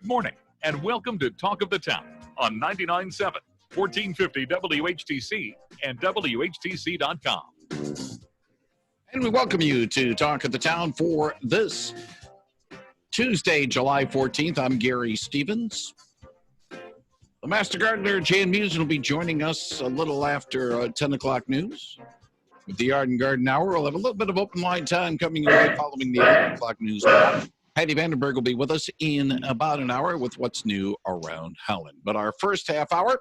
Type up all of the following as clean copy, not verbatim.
Good morning, and welcome to Talk of the Town on 99.7, 1450 WHTC and WHTC.com. And we welcome you to Talk of the Town for this Tuesday, July 14th. I'm Gary Stevens. The Master Gardener, Jan Musin, will be joining us a little after 10 o'clock news. With the Yard and Garden Hour, we'll have a little bit of open line time coming your way following the 11 o'clock news. Heidi Vandenberg will be with us in about an hour with what's new around Holland. But our first half hour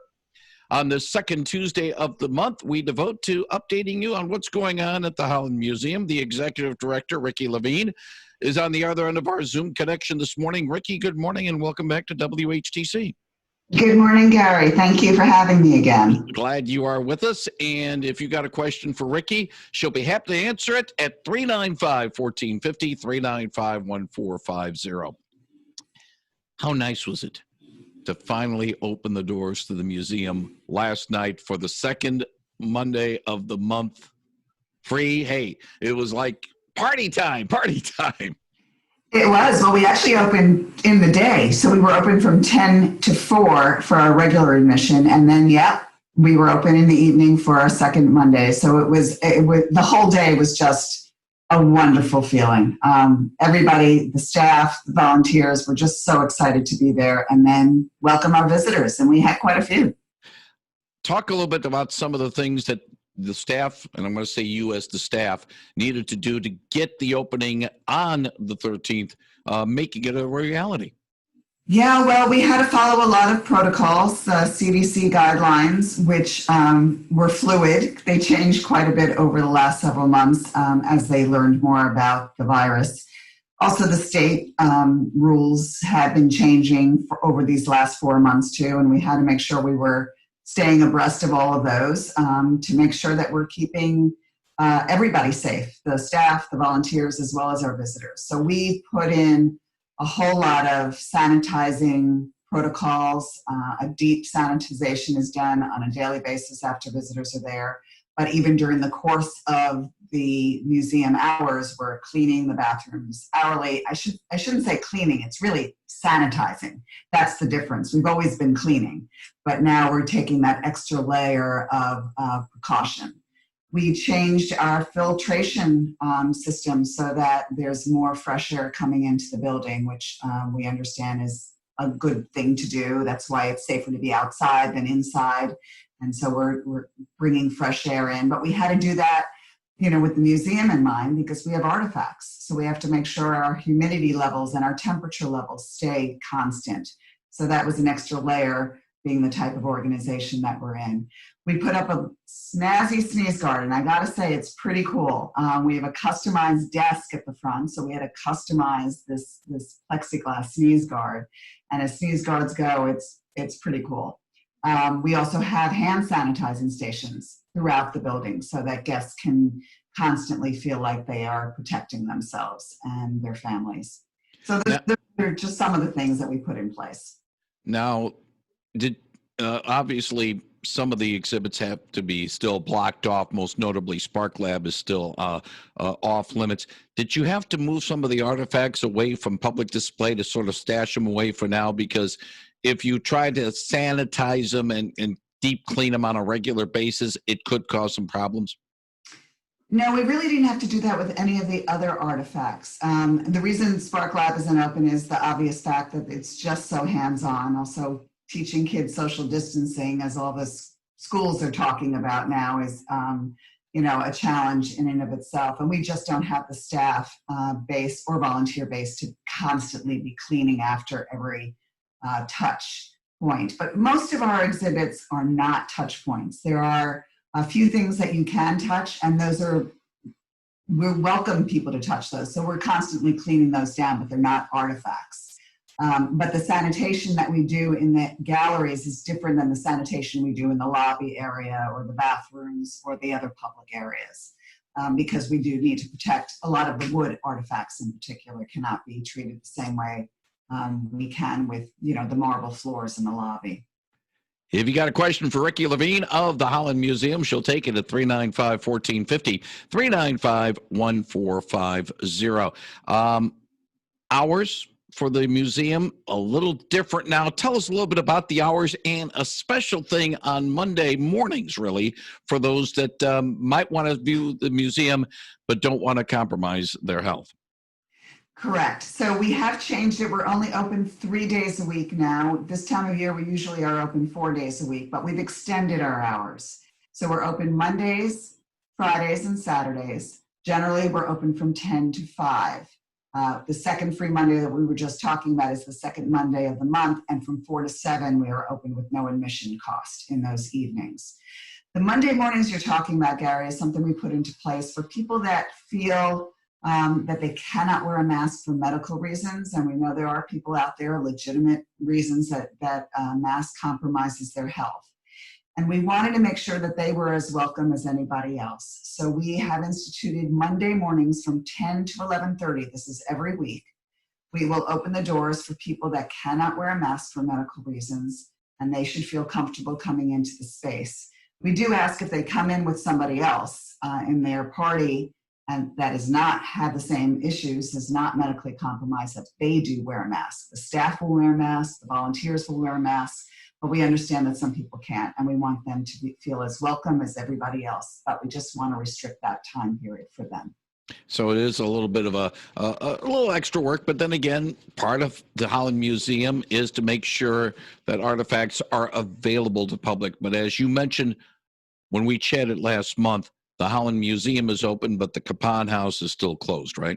on the second Tuesday of the month, we devote to updating you on what's going on at the Holland Museum. The Executive Director, Ricki Levine, is on the other end of our Zoom connection this morning. Ricki, good morning and welcome back to WHTC. Good morning, Gary. Thank you for having me again. Glad you are with us. And if you got a question for Ricki, she'll be happy to answer it at 395-1450, 395-1450. How nice was it to finally open the doors to the museum last night for the second Monday of the month? Free. Hey, it was like party time. It was. Well, we actually opened in the day. So we were open from 10 to 4 for our regular admission. And then, we were open in the evening for our second Monday. So it was the whole day was just a wonderful feeling. Everybody, the staff, the volunteers were just so excited to be there and then welcome our visitors. And we had quite a few. Talk a little bit about some of the things that the staff, and I'm going to say you as the staff, needed to do to get the opening on the 13th, making it a reality. Yeah, well, we had to follow a lot of protocols, CDC guidelines, which were fluid. They changed quite a bit over the last several months as they learned more about the virus. Also, the state rules had been changing over these last 4 months too, and we had to make sure we were staying abreast of all of those to make sure that we're keeping everybody safe, the staff, the volunteers, as well as our visitors. So we put in a whole lot of sanitizing protocols. A deep sanitization is done on a daily basis after visitors are there. But even during the course of the museum hours, we're cleaning the bathrooms hourly. I shouldn't say cleaning, it's really sanitizing. That's the difference. We've always been cleaning, but now we're taking that extra layer of precaution. We changed our filtration system so that there's more fresh air coming into the building, which we understand is a good thing to do. That's why it's safer to be outside than inside. And so we're bringing fresh air in, but we had to do that, with the museum in mind because we have artifacts. So we have to make sure our humidity levels and our temperature levels stay constant. So that was an extra layer being the type of organization that we're in. We put up a snazzy sneeze guard, and I gotta say it's pretty cool. We have a customized desk at the front, so we had to customize this plexiglass sneeze guard. And as sneeze guards go, it's pretty cool. We also have hand sanitizing stations throughout the building so that guests can constantly feel like they are protecting themselves and their families. So those are just some of the things that we put in place. Now, obviously some of the exhibits have to be still blocked off, most notably Spark Lab is still off limits. Did you have to move some of the artifacts away from public display to sort of stash them away for now? Because if you try to sanitize them and deep clean them on a regular basis, it could cause some problems. No, we really didn't have to do that with any of the other artifacts. The reason Spark Lab isn't open is the obvious fact that it's just so hands-on. Also, teaching kids social distancing, as all the schools are talking about now, is a challenge in and of itself. And we just don't have the staff base or volunteer base to constantly be cleaning after every touch point. But most of our exhibits are not touch points. There are a few things that you can touch, and we welcome people to touch those. So we're constantly cleaning those down, but they're not artifacts. But the sanitation that we do in the galleries is different than the sanitation we do in the lobby area or the bathrooms or the other public areas. Because we do need to protect a lot of the wood artifacts in particular cannot be treated the same way we can with, the marble floors in the lobby. If you got a question for Ricki Levine of the Holland Museum, she'll take it at 395-1450, 395-1450. Hours for the museum a little different now. Tell us a little bit about the hours and a special thing on Monday mornings, really, for those that might want to view the museum but don't want to compromise their health. Correct. So we have changed it. We're only open 3 days a week now. This time of year, we usually are open 4 days a week, but we've extended our hours. So we're open Mondays, Fridays, and Saturdays. Generally, we're open from 10 to 5. The second free Monday that we were just talking about is the second Monday of the month, and from 4 to 7, we are open with no admission cost in those evenings. The Monday mornings you're talking about, Gary, is something we put into place for people that feel that they cannot wear a mask for medical reasons, and we know there are people out there, legitimate reasons that mask compromises their health. And we wanted to make sure that they were as welcome as anybody else. So we have instituted Monday mornings from 10 to 11:30. This is every week. We will open the doors for people that cannot wear a mask for medical reasons, and they should feel comfortable coming into the space. We do ask if they come in with somebody else in their party and that does not have the same issues, is not medically compromised, that they do wear a mask. The staff will wear a mask, the volunteers will wear a mask, but we understand that some people can't, and we want them to feel as welcome as everybody else, but we just want to restrict that time period for them. So it is a little bit of a little extra work, but then again, part of the Holland Museum is to make sure that artifacts are available to public. But as you mentioned, when we chatted last month, the Holland Museum is open, but the Capon House is still closed, right?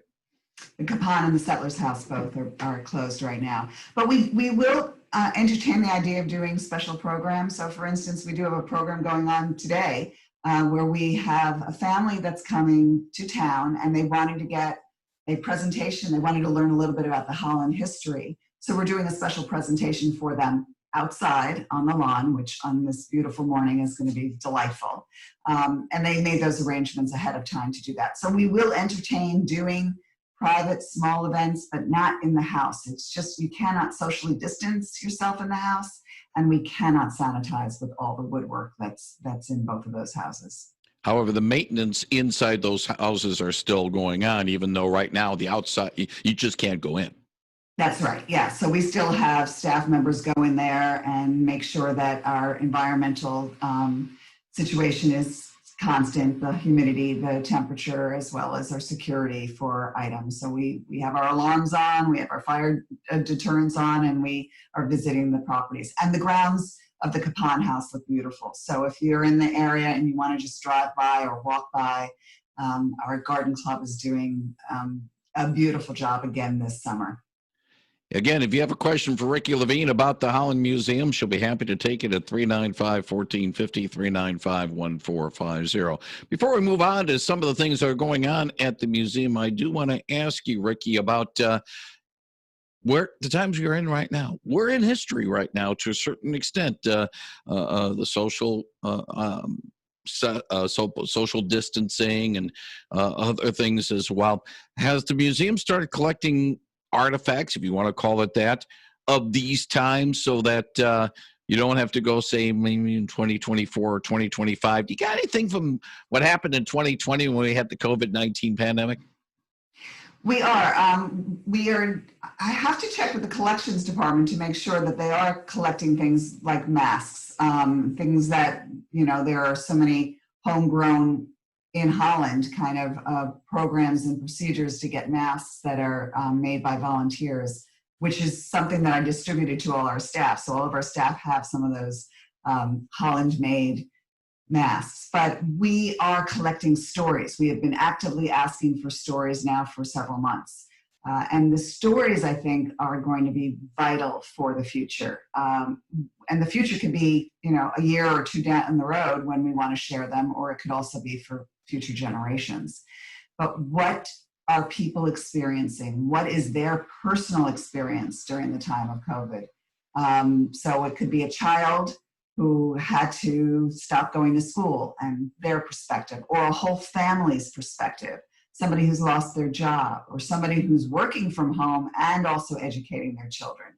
The Capon and the Settlers House both are closed right now. But we will entertain the idea of doing special programs. So for instance, we do have a program going on today where we have a family that's coming to town and they wanted to get a presentation. They wanted to learn a little bit about the Holland history. So we're doing a special presentation for them outside on the lawn, which on this beautiful morning is going to be delightful. And they made those arrangements ahead of time to do that. So we will entertain doing private small events, but not in the house. It's just you cannot socially distance yourself in the house, and we cannot sanitize with all the woodwork that's in both of those houses. However, the maintenance inside those houses are still going on, even though right now the outside, you just can't go in. That's right. Yeah. So we still have staff members go in there and make sure that our environmental situation is constant, the humidity, the temperature, as well as our security for items. So we have our alarms on, we have our fire deterrents on, and we are visiting the properties. And the grounds of the Capon House look beautiful. So if you're in the area and you want to just drive by or walk by, our garden club is doing a beautiful job again this summer. Again, if you have a question for Ricki Levine about the Holland Museum, she'll be happy to take it at 395-1450, 395-1450. Before we move on to some of the things that are going on at the museum, I do want to ask you, Ricki, about where the times we're in right now. We're in history right now to a certain extent. The social social distancing and other things as well. Has the museum started collecting artifacts, if you want to call it that, of these times so that you don't have to go, say, maybe in 2024 or 2025? Do you got anything from what happened in 2020 when we had the COVID-19 pandemic? We are. I have to check with the collections department to make sure that they are collecting things like masks, things that, there are so many homegrown in Holland kind of programs and procedures to get masks that are made by volunteers, which is something that I distributed to all our staff. So all of our staff have some of those Holland-made masks, but we are collecting stories. We have been actively asking for stories now for several months. And the stories, I think, are going to be vital for the future. And the future could be, a year or two down the road when we want to share them, or it could also be for future generations. But what are people experiencing? What is their personal experience during the time of COVID? So it could be a child who had to stop going to school and their perspective, or a whole family's perspective, somebody who's lost their job, or somebody who's working from home and also educating their children,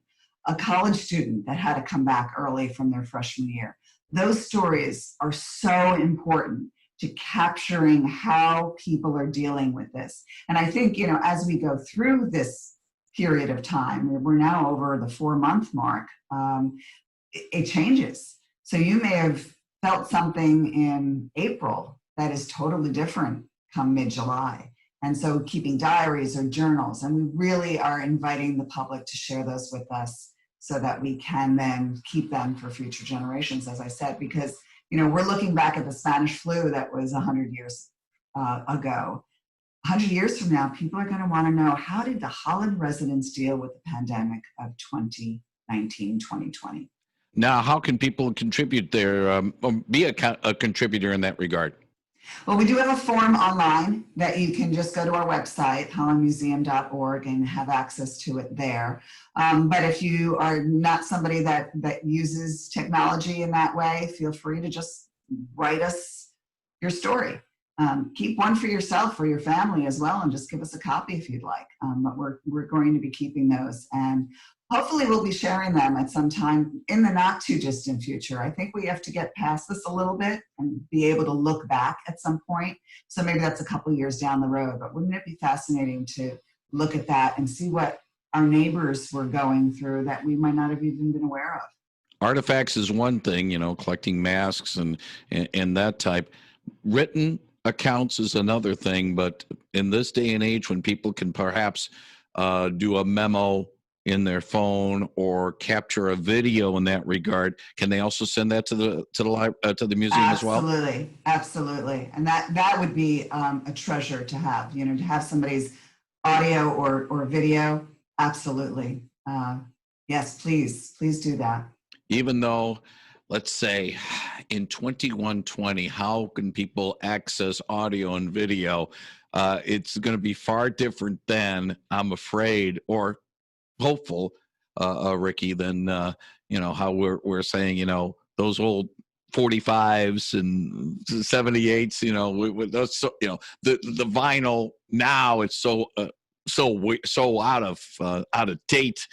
a college student that had to come back early from their freshman year. Those stories are so important to capturing how people are dealing with this. And I think, as we go through this period of time. We're now over the 4-month mark. It changes. So you may have felt something in April that is totally different come mid-July. And so keeping diaries or journals, and we really are inviting the public to share those with us so that we can then keep them for future generations, as I said, because, you know, we're looking back at the Spanish flu that was 100 years ago. 100 years from now, people are going to want to know, how did the Holland residents deal with the pandemic of 2019, 2020? Now, how can people contribute there, or be a contributor in that regard? Well, we do have a form online that you can just go to our website, hollandmuseum.org, and have access to it there. But if you are not somebody that uses technology in that way, feel free to just write us your story. Keep one for yourself or your family as well, and just give us a copy if you'd like. But we're going to be keeping those, and hopefully we'll be sharing them at some time in the not too distant future. I think we have to get past this a little bit and be able to look back at some point. So maybe that's a couple of years down the road, but wouldn't it be fascinating to look at that and see what our neighbors were going through that we might not have even been aware of? Artifacts is one thing, you know, collecting masks and that type. Written accounts is another thing, but in this day and age when people can perhaps do a memo in their phone or capture a video in that regard, can they also send that to the museum as well? Absolutely. And that would be a treasure to have, you know, to have somebody's audio or video. Absolutely. Yes, please do that. Even though, let's say in 2120, how can people access audio and video? It's going to be far different than, I'm afraid, or hopeful, Ricki, than you know, how we're saying, you know, those old 45s and 78s, you know, with those, you know, the vinyl now, it's so out of date.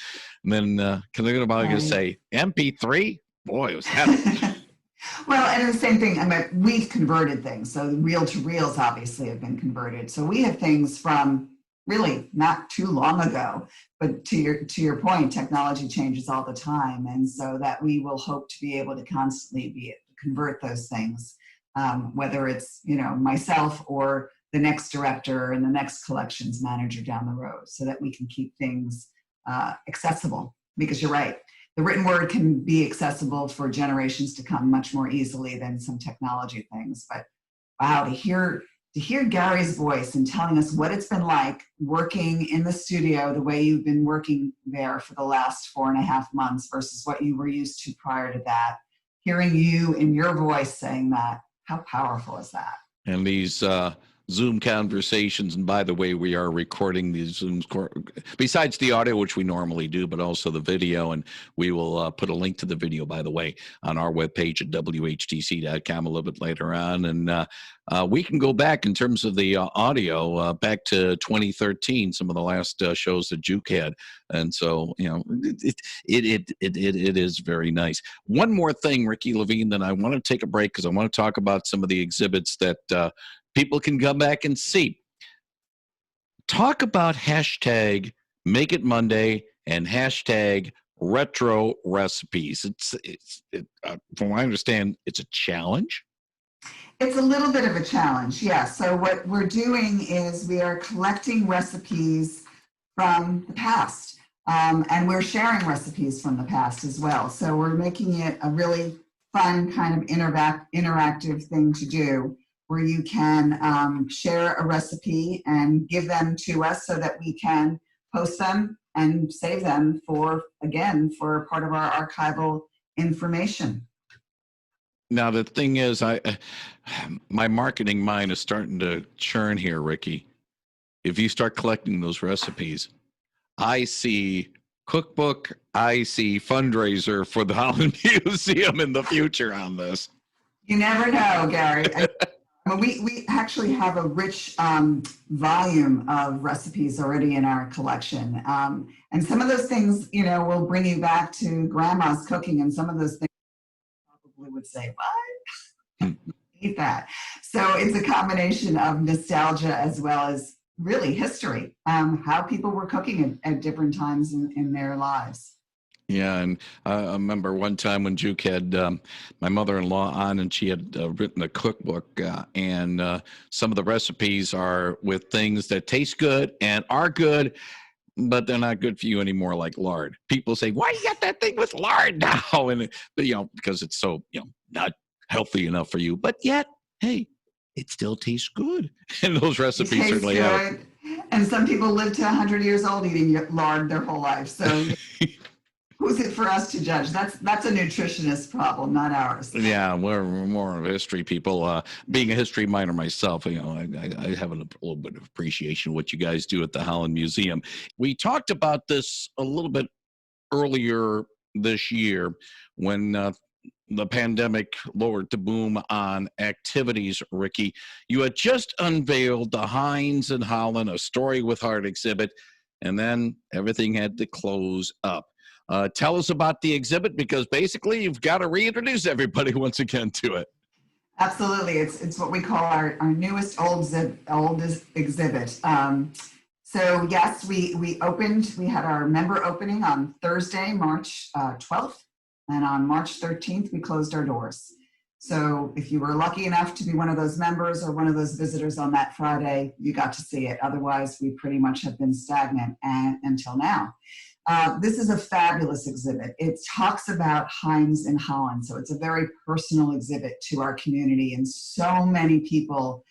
And then can they going to say MP3? Boy, was that. Well, and the same thing, I mean, we've converted things. So reel to reels obviously have been converted. So we have things from really not too long ago, but to your point, technology changes all the time. And so that we will hope to be able to constantly convert those things, whether it's, you know, myself or the next director and the next collections manager down the road, so that we can keep things accessible. Because you're right, the written word can be accessible for generations to come much more easily than some technology things. But wow, to hear Gary's voice and telling us what it's been like working in the studio the way you've been working there for the last 4.5 months versus what you were used to prior to that, hearing you in your voice saying that, how powerful is that? And these Zoom conversations, and by the way, we are recording these Zooms besides the audio, which we normally do, but also the video, and we will put a link to the video, by the way, on our webpage at WHTC.com a little bit later on. And we can go back in terms of the audio back to 2013, some of the last shows that Juke had. And so, you know, it is very nice. One more thing, Ricki Levine, then I want to take a break because I want to talk about some of the exhibits that people can come back and see. Talk about hashtag Make It Monday and hashtag Retro Recipes. From what I understand, it's a challenge. It's a little bit of a challenge, yeah. So what we're doing is we are collecting recipes from the past, and we're sharing recipes from the past as well. So we're making it a really fun kind of interactive thing to do, where you can share a recipe and give them to us so that we can post them and save them for part of our archival information. Now, the thing is, my marketing mind is starting to churn here, Ricki. If you start collecting those recipes, I see cookbook, I see fundraiser for the Holland Museum in the future on this. You never know, Gary. We actually have a rich volume of recipes already in our collection. And some of those things, you know, will bring you back to grandma's cooking, and some of those things probably would say, what? Eat that. So it's a combination of nostalgia as well as really history, how people were cooking at different times in their lives. Yeah, and I remember one time when Juke had my mother-in-law on, and she had written a cookbook, and some of the recipes are with things that taste good and are good, but they're not good for you anymore, like lard. People say, "Why you got that thing with lard now?" And because it's so not healthy enough for you, but yet, hey, it still tastes good, and those recipes certainly have. And some people live to 100 years old eating lard their whole life. So who's it for us to judge? That's a nutritionist problem, not ours. Yeah, we're more of history people. Being a history minor myself, I have a little bit of appreciation of what you guys do at the Holland Museum. We talked about this a little bit earlier this year when the pandemic lowered the boom on activities. Ricki, you had just unveiled the Heinz and Holland, a story with heart exhibit, and then everything had to close up. Tell us about the exhibit, because basically you've got to reintroduce everybody once again to it. Absolutely. It's what we call our newest oldest exhibit. So yes, we had our member opening on Thursday, March 12th, and on March 13th, we closed our doors. So if you were lucky enough to be one of those members or one of those visitors on that Friday, you got to see it. Otherwise, we pretty much have been stagnant until now. This is a fabulous exhibit. It talks about Heinz and Holland, so it's a very personal exhibit to our community, and so many people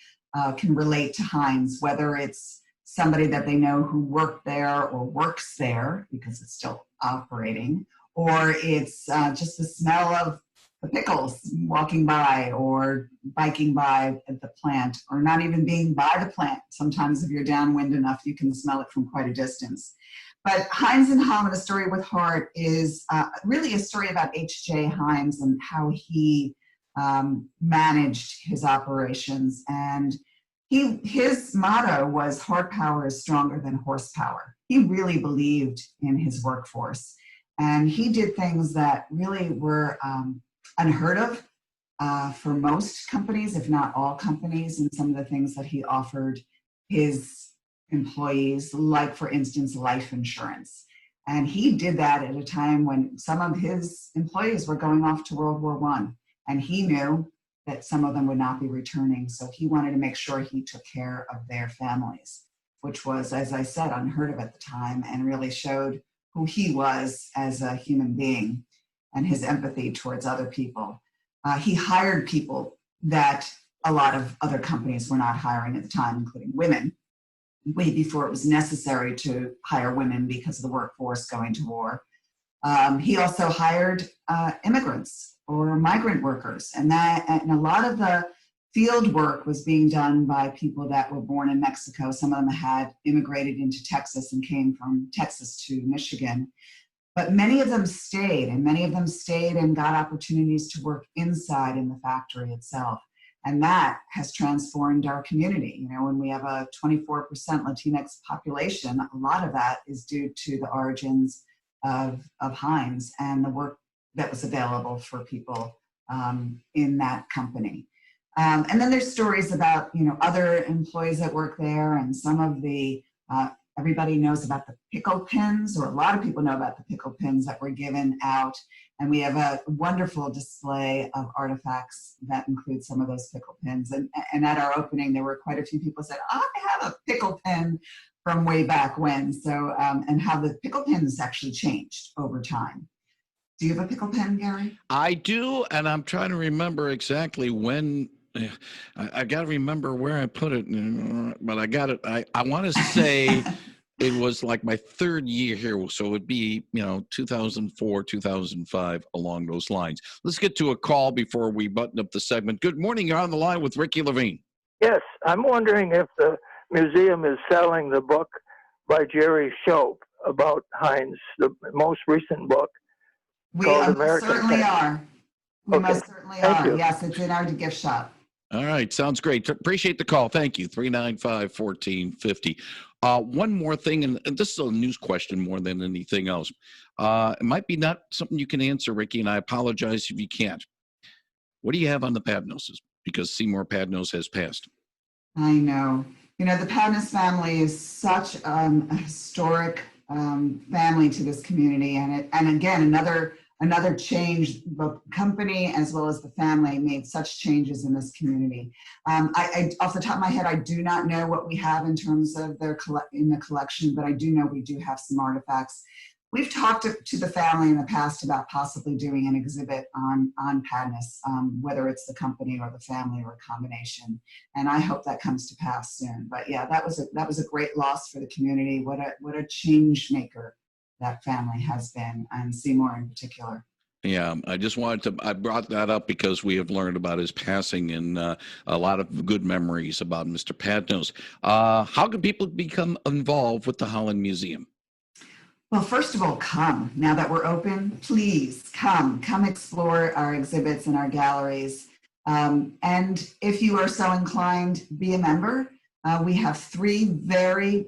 can relate to Heinz, whether it's somebody that they know who worked there or works there because it's still operating, or it's just the smell of the pickles walking by or biking by at the plant, or not even being by the plant. Sometimes if you're downwind enough, you can smell it from quite a distance. But Heinz and Holland, A Story with Heart, is really a story about H.J. Heinz and how he managed his operations. And his motto was, "Heart power is stronger than horsepower." He really believed in his workforce. And he did things that really were unheard of for most companies, if not all companies, and some of the things that he offered his employees, like, for instance, life insurance. And he did that at a time when some of his employees were going off to World War I, and he knew that some of them would not be returning. So he wanted to make sure he took care of their families, which was, as I said, unheard of at the time, and really showed who he was as a human being and his empathy towards other people. He hired people that a lot of other companies were not hiring at the time, including women, way before it was necessary to hire women because of the workforce going to war. He also hired immigrants or migrant workers, and a lot of the field work was being done by people that were born in Mexico. Some of them had immigrated into Texas and came from Texas to Michigan. But many of them stayed, and got opportunities to work inside in the factory itself. And that has transformed our community. You know, when we have a 24% Latinx population, a lot of that is due to the origins of Heinz and the work that was available for people in that company. And then there's stories about, other employees that work there, and some of the, everybody knows about the pickle pins, or a lot of people know about the pickle pins that were given out. And we have a wonderful display of artifacts that include some of those pickle pins. And at our opening, there were quite a few people said, "I have a pickle pin from way back when." So, and how the pickle pins actually changed over time. Do you have a pickle pen, Gary? I do, and I'm trying to remember exactly when. I got to remember where I put it, but I got it. I want to say it was like my third year here, so it would be 2004, 2005, along those lines. Let's get to a call before we button up the segment. Good morning. You're on the line with Ricki Levine. Yes, I'm wondering if the museum is selling the book by Jerry Shope about Heinz, the most recent book. We certainly are. We most certainly are. Yes, it's in our gift shop. All right. Sounds great. Appreciate the call. Thank you. 395-1450. One more thing, and this is a news question more than anything else. It might be not something you can answer, Ricki, and I apologize if you can't. What do you have on the Padnoses? Because Seymour Padnos has passed. I know. You know, the Padnos family is such a historic family to this community, and again, another change. Both the company as well as the family made such changes in this community. I off the top of my head, I do not know what we have in terms of in the collection, but I do know we do have some artifacts. We've talked to the family in the past about possibly doing an exhibit on Padnos, whether it's the company or the family or a combination. And I hope that comes to pass soon. But yeah, that was a great loss for the community. What a change maker that family has been, and Seymour in particular. Yeah, I brought that up because we have learned about his passing and a lot of good memories about Mr. Padnos. How can people become involved with the Holland Museum? Well, first of all, come. Now that we're open, please come explore our exhibits and our galleries. And if you are so inclined, be a member. We have 3 very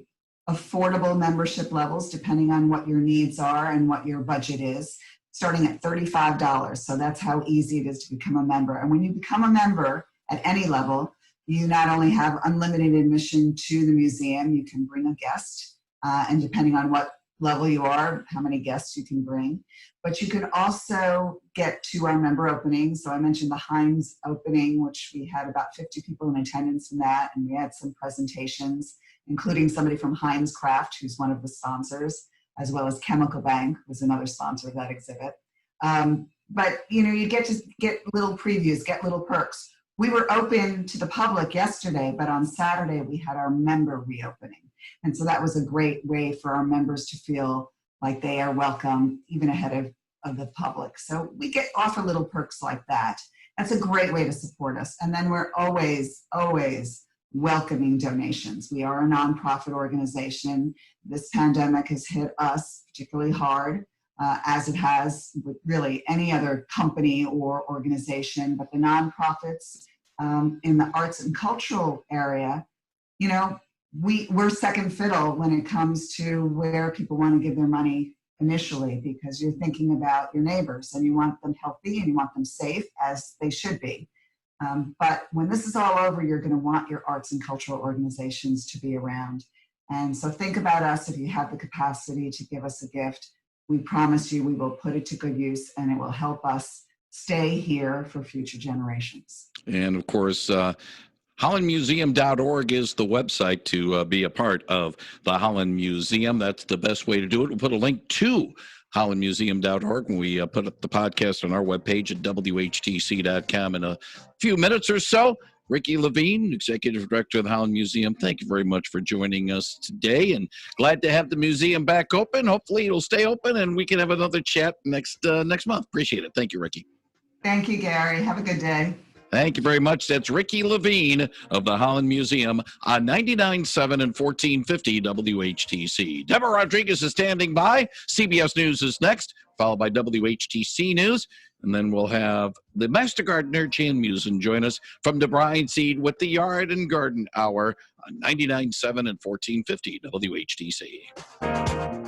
affordable membership levels, depending on what your needs are and what your budget is, starting at $35. So that's how easy it is to become a member. And when you become a member at any level, you not only have unlimited admission to the museum, you can bring a guest, and depending on what level you are, how many guests you can bring, but you can also get to our member openings. So I mentioned the Heinz opening, which we had about 50 people in attendance in that, and we had some presentations, including somebody from Heinz Craft, who's one of the sponsors, as well as Chemical Bank was another sponsor of that exhibit. But you know, you get to get little previews, get little perks. We were open to the public yesterday, but on Saturday we had our member reopening. And so that was a great way for our members to feel like they are welcome even ahead of the public. So we offer little perks like that. That's a great way to support us. And then we're always welcoming donations. We are a nonprofit organization. This pandemic has hit us particularly hard, as it has with really any other company or organization, but the nonprofits in the arts and cultural area, you know, we're second fiddle when it comes to where people want to give their money initially, because you're thinking about your neighbors and you want them healthy and you want them safe, as they should be. But when this is all over, you're going to want your arts and cultural organizations to be around. And so think about us if you have the capacity to give us a gift. We promise you we will put it to good use, and it will help us stay here for future generations. And of course, HollandMuseum.org is the website to be a part of the Holland Museum. That's the best way to do it. We'll put a link to HollandMuseum.org when we put up the podcast on our webpage at WHTC.com in a few minutes or so. Ricki Levine, Executive Director of the Holland Museum, thank you very much for joining us today, and glad to have the museum back open. Hopefully it'll stay open and we can have another chat next month. Appreciate it. Thank you, Ricki. Thank you, Gary. Have a good day. Thank you very much. That's Ricki Levine of the Holland Museum on 99.7 and 1450 WHTC. Deborah Rodriguez is standing by. CBS News is next, followed by WHTC News. And then we'll have the Master Gardener, Jan Musen, join us from the Brine Seed with the Yard and Garden Hour on 99.7 and 1450 WHTC.